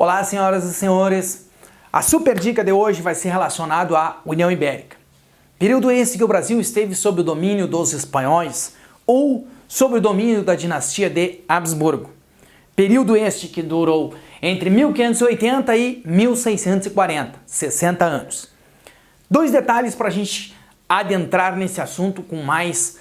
Olá, senhoras e senhores. A super dica de hoje vai ser relacionado à União Ibérica. Período esse que o Brasil esteve sob o domínio dos espanhóis ou sob o domínio da dinastia de Habsburgo. Período este que durou entre 1580 e 1640, 60 anos. Dois detalhes para a gente adentrar nesse assunto com mais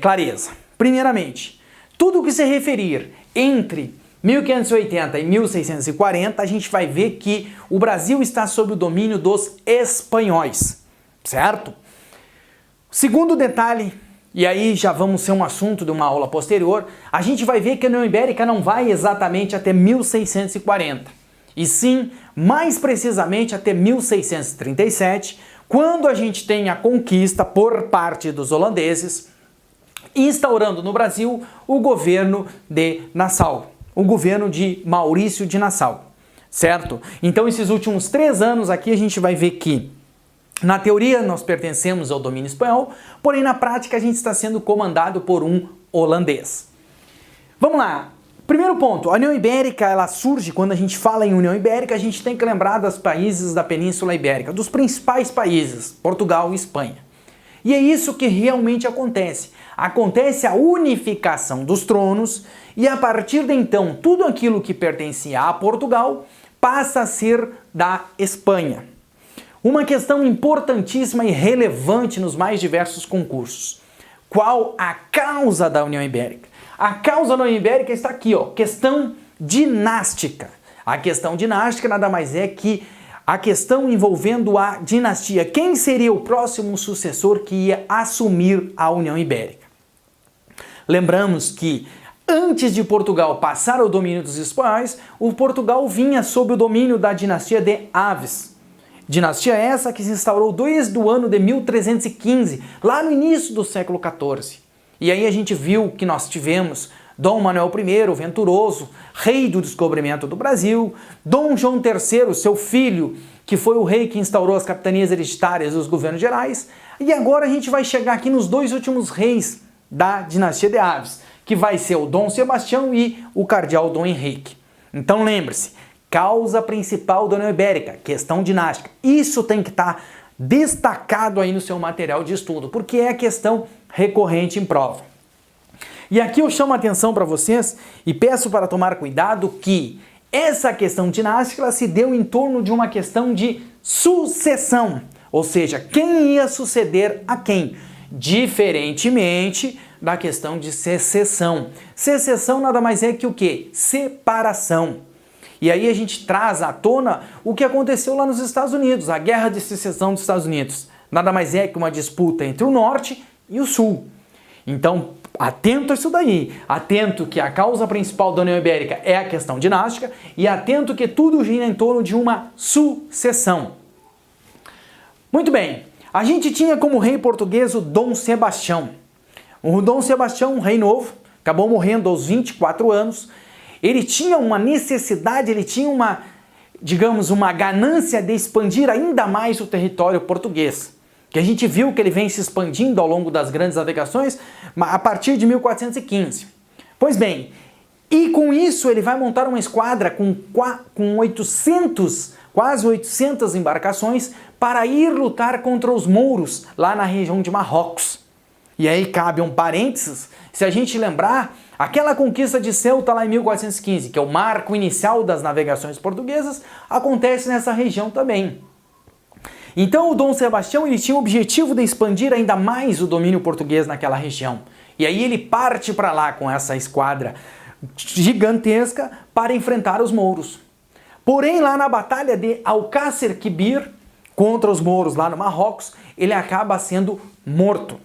clareza. Primeiramente, tudo que se referir entre 1580 e 1640, a gente vai ver que o Brasil está sob o domínio dos espanhóis, certo? Segundo detalhe, e aí já vamos ser um assunto de uma aula posterior, a gente vai ver que a União Ibérica não vai exatamente até 1640, e sim, mais precisamente até 1637, quando a gente tem a conquista por parte dos holandeses, instaurando no Brasil o governo de Nassau. O governo de Maurício de Nassau, certo? Então esses últimos 3 anos aqui a gente vai ver que, na teoria, nós pertencemos ao domínio espanhol, porém na prática a gente está sendo comandado por um holandês. Vamos lá. Primeiro ponto, a União Ibérica, ela surge, quando a gente fala em União Ibérica, a gente tem que lembrar dos países da Península Ibérica, dos principais países, Portugal e Espanha. E é isso que realmente acontece. Acontece a unificação dos tronos e a partir de então tudo aquilo que pertencia a Portugal passa a ser da Espanha. Uma questão importantíssima e relevante nos mais diversos concursos. Qual a causa da União Ibérica? A causa da União Ibérica está aqui, ó, questão dinástica. A questão dinástica nada mais é que a questão envolvendo a dinastia. Quem seria o próximo sucessor que ia assumir a União Ibérica? Lembramos que antes de Portugal passar ao domínio dos espanhóis, o Portugal vinha sob o domínio da dinastia de Aves. Dinastia essa que se instaurou desde o ano de 1315, lá no início do século XIV. E aí a gente viu que nós tivemos Dom Manuel I, o Venturoso, rei do descobrimento do Brasil, Dom João III, seu filho, que foi o rei que instaurou as capitanias hereditárias dos governos gerais, e agora a gente vai chegar aqui nos 2 últimos reis da dinastia de Aves, que vai ser o Dom Sebastião e o cardeal Dom Henrique. Então lembre-se, causa principal da União Ibérica, questão dinástica. Isso tem que estar destacado aí no seu material de estudo, porque é questão recorrente em prova. E aqui eu chamo a atenção para vocês e peço para tomar cuidado que essa questão dinástica ela se deu em torno de uma questão de sucessão, ou seja, quem ia suceder a quem, diferentemente da questão de secessão. Secessão nada mais é que o quê? Separação. E aí a gente traz à tona o que aconteceu lá nos Estados Unidos, a Guerra de Secessão dos Estados Unidos. Nada mais é que uma disputa entre o Norte e o Sul. Então, atento a isso daí. Atento que a causa principal da União Ibérica é a questão dinástica e atento que tudo gira em torno de uma sucessão. Muito bem. A gente tinha como rei português o Dom Sebastião. O Dom Sebastião, um rei novo, acabou morrendo aos 24 anos. Ele tinha uma necessidade, ele tinha uma, digamos, uma ganância de expandir ainda mais o território português. Que a gente viu que ele vem se expandindo ao longo das grandes navegações a partir de 1415. Pois bem, e com isso ele vai montar uma esquadra com quase 800 embarcações para ir lutar contra os mouros lá na região de Marrocos. E aí cabe um parênteses, se a gente lembrar, aquela conquista de Ceuta lá em 1415, que é o marco inicial das navegações portuguesas, acontece nessa região também. Então o Dom Sebastião ele tinha o objetivo de expandir ainda mais o domínio português naquela região. E aí ele parte para lá com essa esquadra gigantesca para enfrentar os mouros. Porém, lá na batalha de Alcácer Quibir, contra os mouros lá no Marrocos, ele acaba sendo morto.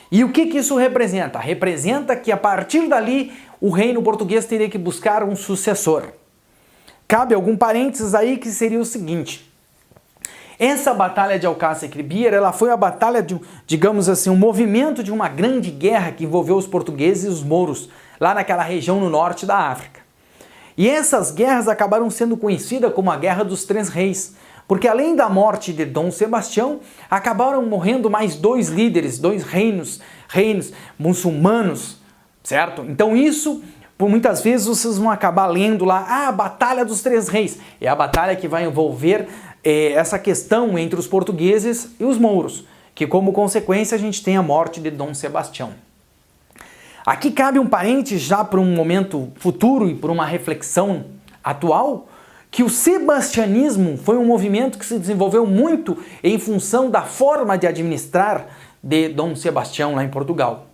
E o que isso representa? Representa que a partir dali o reino português teria que buscar um sucessor. Cabe algum parênteses aí que seria o seguinte. Essa batalha de Alcácer Quibir, ela foi a batalha de, digamos assim, um movimento de uma grande guerra que envolveu os portugueses e os mouros, lá naquela região no norte da África. E essas guerras acabaram sendo conhecidas como a Guerra dos Três Reis, porque além da morte de Dom Sebastião, acabaram morrendo mais 2 líderes, 2 reinos muçulmanos, certo? Então isso por muitas vezes vocês vão acabar lendo lá, a Batalha dos Três Reis. É a batalha que vai envolver essa questão entre os portugueses e os mouros, que como consequência a gente tem a morte de Dom Sebastião. Aqui cabe um parênteses já para um momento futuro e para uma reflexão atual, que o sebastianismo foi um movimento que se desenvolveu muito em função da forma de administrar de Dom Sebastião lá em Portugal.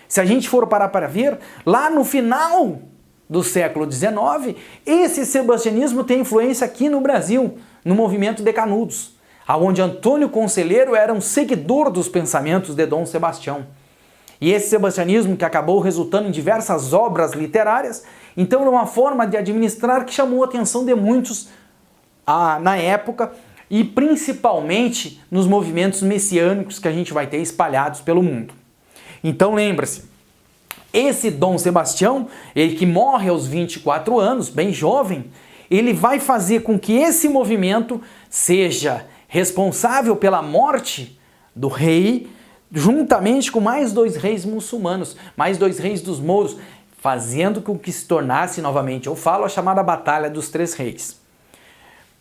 Se a gente for parar para ver, lá no final do século XIX, esse sebastianismo tem influência aqui no Brasil, no movimento de Canudos, onde Antônio Conselheiro era um seguidor dos pensamentos de Dom Sebastião. E esse sebastianismo que acabou resultando em diversas obras literárias, então era uma forma de administrar que chamou a atenção de muitos na época e principalmente nos movimentos messiânicos que a gente vai ter espalhados pelo mundo. Então lembre-se, esse Dom Sebastião, ele que morre aos 24 anos, bem jovem, ele vai fazer com que esse movimento seja responsável pela morte do rei, juntamente com mais 2 reis muçulmanos, mais 2 reis dos mouros, fazendo com que se tornasse novamente, eu falo, a chamada Batalha dos Três Reis.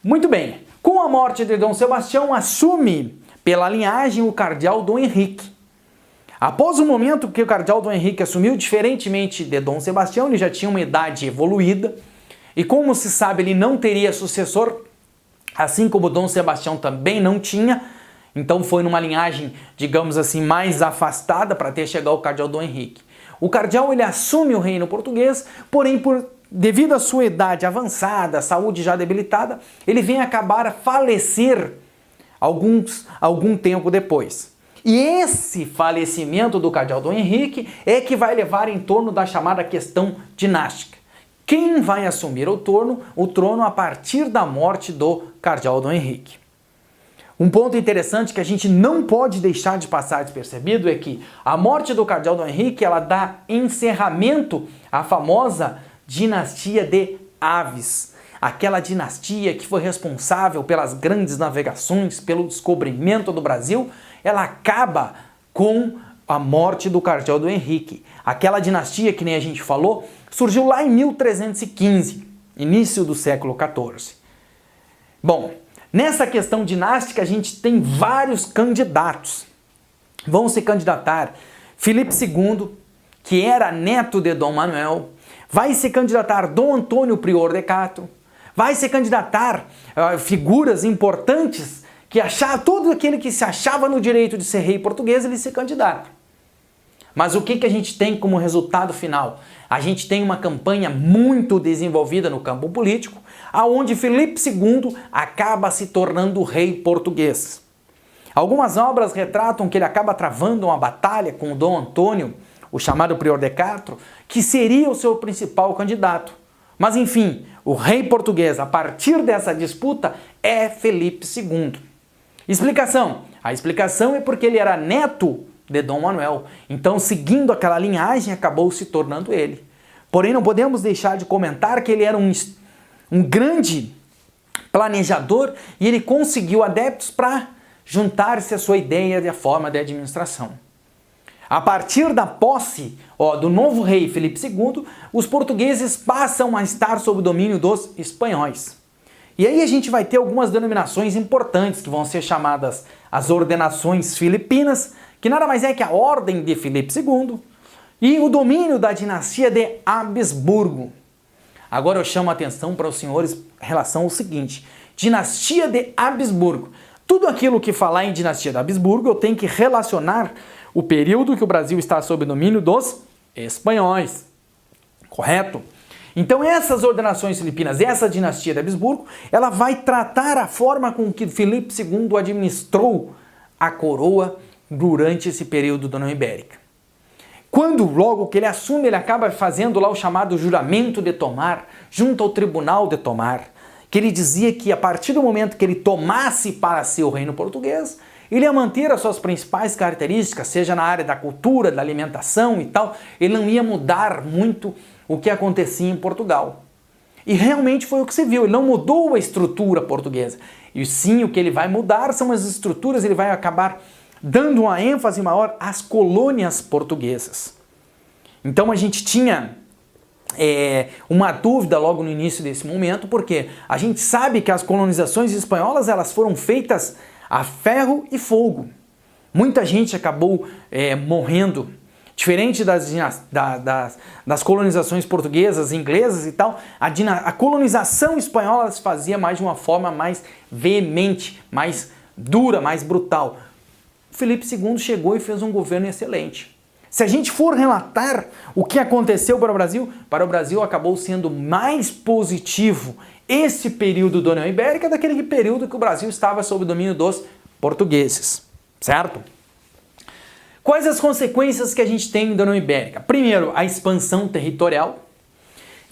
Muito bem, com a morte de Dom Sebastião, assume pela linhagem o cardeal Dom Henrique. Após o momento que o cardeal Dom Henrique assumiu, diferentemente de Dom Sebastião, ele já tinha uma idade evoluída, e como se sabe, ele não teria sucessor, assim como Dom Sebastião também não tinha, então foi numa linhagem, digamos assim, mais afastada para até chegar o cardeal Dom Henrique. O cardeal ele assume o reino português, porém devido à sua idade avançada, saúde já debilitada, ele vem acabar a falecer algum tempo depois. E esse falecimento do cardeal Dom Henrique é que vai levar em torno da chamada questão dinástica. Quem vai assumir o trono a partir da morte do cardeal Dom Henrique? Um ponto interessante que a gente não pode deixar de passar despercebido é que a morte do cardeal Dom Henrique ela dá encerramento à famosa dinastia de Aves. Aquela dinastia que foi responsável pelas grandes navegações, pelo descobrimento do Brasil, ela acaba com a morte do cardeal Dom Henrique. Aquela dinastia, que nem a gente falou, surgiu lá em 1315, início do século XIV. Bom, nessa questão dinástica a gente tem vários candidatos. Vão se candidatar Filipe II, que era neto de Dom Manuel, vai se candidatar Dom Antônio Prior de Castro, vai se candidatar figuras importantes que todo aquele que se achava no direito de ser rei português, ele se candidata. Mas o que a gente tem como resultado final? A gente tem uma campanha muito desenvolvida no campo político, aonde Filipe II acaba se tornando rei português. Algumas obras retratam que ele acaba travando uma batalha com o Dom Antônio, o chamado Prior de Castro, que seria o seu principal candidato. Mas enfim, o rei português, a partir dessa disputa, é Filipe II. Explicação. A explicação é porque ele era neto de Dom Manuel. Então, seguindo aquela linhagem, acabou se tornando ele. Porém, não podemos deixar de comentar que ele era um grande planejador e ele conseguiu adeptos para juntar-se à sua ideia de forma de administração. A partir da posse do novo rei Filipe II, os portugueses passam a estar sob o domínio dos espanhóis. E aí a gente vai ter algumas denominações importantes que vão ser chamadas as ordenações filipinas, que nada mais é que a ordem de Filipe II, e o domínio da dinastia de Habsburgo. Agora eu chamo a atenção para os senhores em relação ao seguinte: dinastia de Habsburgo. Tudo aquilo que falar em dinastia de Habsburgo eu tenho que relacionar o período que o Brasil está sob o domínio dos espanhóis. Correto? Então essas ordenações filipinas, essa dinastia de Habsburgo, ela vai tratar a forma com que Filipe II administrou a coroa durante esse período da União Ibérica. Quando, logo que ele assume, ele acaba fazendo lá o chamado juramento de Tomar, junto ao Tribunal de Tomar, que ele dizia que a partir do momento que ele tomasse para si o reino português, ele ia manter as suas principais características, seja na área da cultura, da alimentação e tal, ele não ia mudar muito o que acontecia em Portugal. E realmente foi o que se viu, ele não mudou a estrutura portuguesa. E sim, o que ele vai mudar são as estruturas, ele vai acabar dando uma ênfase maior às colônias portuguesas. Então a gente tinha uma dúvida logo no início desse momento, porque a gente sabe que as colonizações espanholas elas foram feitas a ferro e fogo. Muita gente acabou morrendo, diferente das colonizações portuguesas, inglesas e tal. A colonização espanhola se fazia mais de uma forma mais veemente, mais dura, mais brutal. Felipe II chegou e fez um governo excelente. Se a gente for relatar o que aconteceu para o Brasil acabou sendo mais positivo esse período da União Ibérica daquele período que o Brasil estava sob o domínio dos portugueses, certo? Quais as consequências que a gente tem da União Ibérica? Primeiro, a expansão territorial.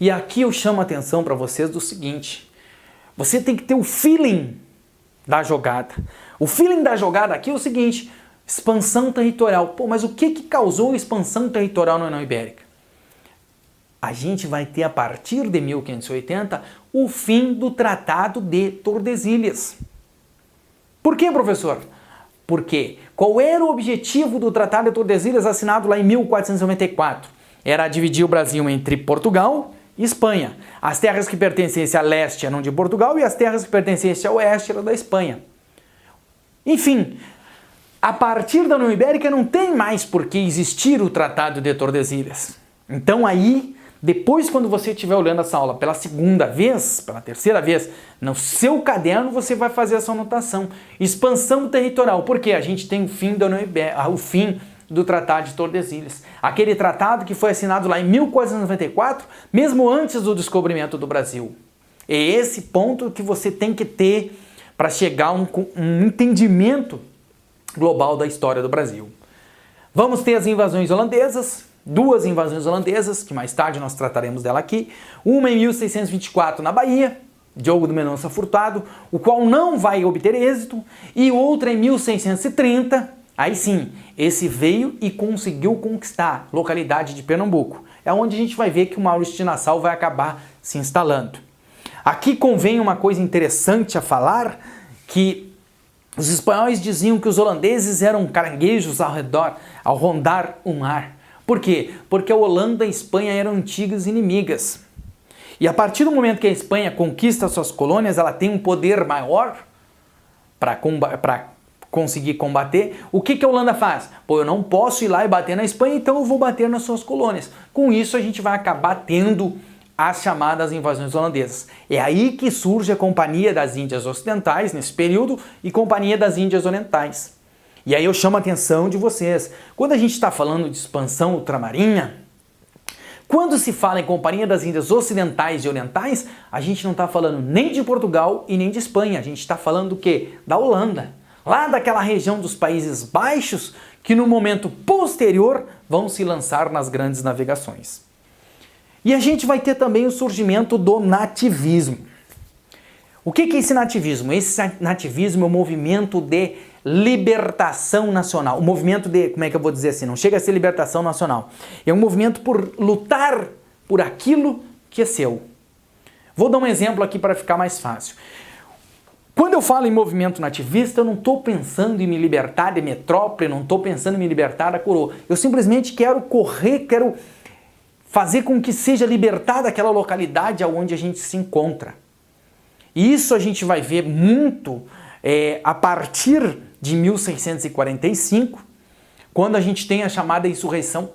E aqui eu chamo a atenção para vocês do seguinte, você tem que ter o feeling da jogada. O feeling da jogada aqui é o seguinte, expansão territorial. Pô, mas o que causou expansão territorial na União Ibérica? A gente vai ter a partir de 1580 o fim do Tratado de Tordesilhas. Por quê, professor? Porque qual era o objetivo do Tratado de Tordesilhas assinado lá em 1494? Era dividir o Brasil entre Portugal e Espanha. As terras que pertencessem a leste eram de Portugal e as terras que pertencessem a oeste eram da Espanha. Enfim, a partir da União Ibérica não tem mais por que existir o Tratado de Tordesilhas. Então aí, depois quando você estiver olhando essa aula pela segunda vez, pela terceira vez, no seu caderno você vai fazer essa anotação. Expansão territorial, porque a gente tem o fim da União Ibérica, o fim do Tratado de Tordesilhas. Aquele tratado que foi assinado lá em 1494, mesmo antes do descobrimento do Brasil. É esse ponto que você tem que ter para chegar a um entendimento global da história do Brasil. Vamos ter as invasões holandesas, duas invasões holandesas, que mais tarde nós trataremos dela aqui. Uma em 1624 na Bahia, Diogo de Mendonça Furtado, o qual não vai obter êxito, e outra em 1630, aí sim, esse veio e conseguiu conquistar a localidade de Pernambuco. É onde a gente vai ver que o Maurício de Nassau vai acabar se instalando. Aqui convém uma coisa interessante a falar, que os espanhóis diziam que os holandeses eram caranguejos ao rondar o mar. Por quê? Porque a Holanda e a Espanha eram antigas inimigas. E a partir do momento que a Espanha conquista suas colônias, ela tem um poder maior para conseguir combater. O que a Holanda faz? Pô, eu não posso ir lá e bater na Espanha, então eu vou bater nas suas colônias. Com isso a gente vai acabar tendo as chamadas invasões holandesas. É aí que surge a Companhia das Índias Ocidentais, nesse período, e Companhia das Índias Orientais. E aí eu chamo a atenção de vocês. Quando a gente está falando de expansão ultramarinha, quando se fala em Companhia das Índias Ocidentais e Orientais, a gente não está falando nem de Portugal e nem de Espanha. A gente está falando do quê? Da Holanda. Lá daquela região dos Países Baixos, que no momento posterior vão se lançar nas grandes navegações. E a gente vai ter também o surgimento do nativismo. O que é esse nativismo? Esse nativismo é um movimento de libertação nacional. Um movimento de, como é que eu vou dizer assim, não chega a ser libertação nacional. É um movimento por lutar por aquilo que é seu. Vou dar um exemplo aqui para ficar mais fácil. Quando eu falo em movimento nativista, eu não estou pensando em me libertar de metrópole, não estou pensando em me libertar da coroa. Eu simplesmente quero fazer com que seja libertada aquela localidade onde a gente se encontra. E isso a gente vai ver muito a partir de 1645, quando a gente tem a chamada insurreição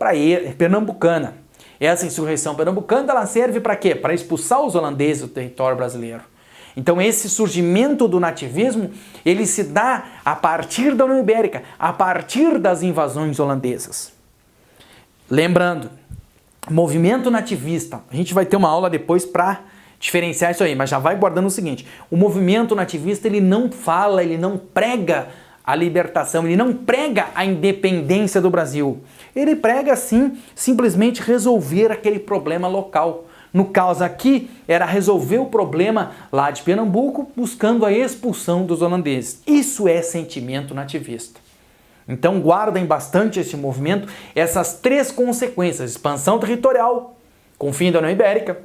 pernambucana. Essa insurreição pernambucana ela serve para quê? Para expulsar os holandeses do território brasileiro. Então esse surgimento do nativismo, ele se dá a partir da União Ibérica, a partir das invasões holandesas. Lembrando, movimento nativista, a gente vai ter uma aula depois para diferenciar isso aí, mas já vai guardando o seguinte, o movimento nativista ele não fala, ele não prega a libertação, ele não prega a independência do Brasil, ele prega sim, simplesmente resolver aquele problema local. No caso aqui, era resolver o problema lá de Pernambuco, buscando a expulsão dos holandeses. Isso é sentimento nativista. Então guardem bastante esse movimento, essas três consequências: expansão territorial, com o fim da União Ibérica,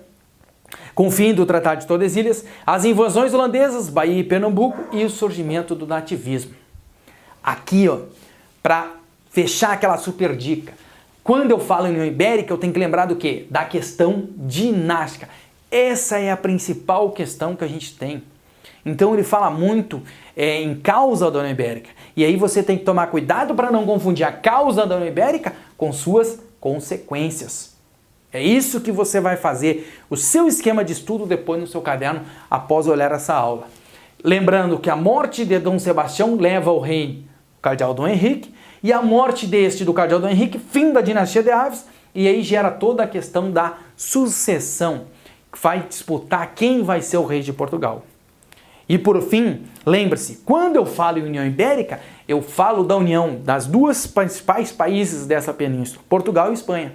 com o fim do Tratado de Tordesilhas, as invasões holandesas, Bahia e Pernambuco, e o surgimento do nativismo. Aqui, ó, para fechar aquela super dica, Quando eu falo em União Ibérica, eu tenho que lembrar do quê? Da questão dinástica. Essa é a principal questão que a gente tem. Então ele fala muito em causa da União Ibérica. E aí você tem que tomar cuidado para não confundir a causa da União Ibérica com suas consequências. É isso que você vai fazer, o seu esquema de estudo depois no seu caderno após olhar essa aula. Lembrando que a morte de Dom Sebastião leva ao rei o cardeal Dom Henrique, e a morte do cardeal Dom Henrique, fim da dinastia de Aves, e aí gera toda a questão da sucessão, que vai disputar quem vai ser o rei de Portugal. E por fim, lembre-se, quando eu falo em União Ibérica, eu falo da união das duas principais países dessa península, Portugal e Espanha,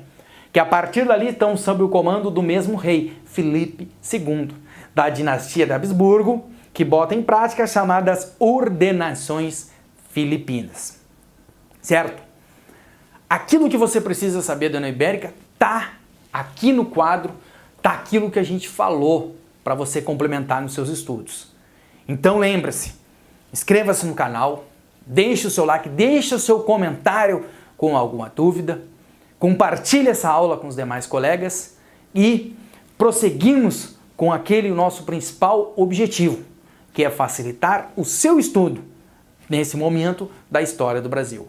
que a partir dali estão sob o comando do mesmo rei, Filipe II, da dinastia de Habsburgo, que bota em prática as chamadas ordenações filipinas. Certo? Aquilo que você precisa saber da União Ibérica tá aqui no quadro, tá aquilo que a gente falou para você complementar nos seus estudos. Então lembre-se, inscreva-se no canal, deixe o seu like, deixe o seu comentário com alguma dúvida, compartilhe essa aula com os demais colegas e prosseguimos com aquele nosso principal objetivo, que é facilitar o seu estudo nesse momento da história do Brasil.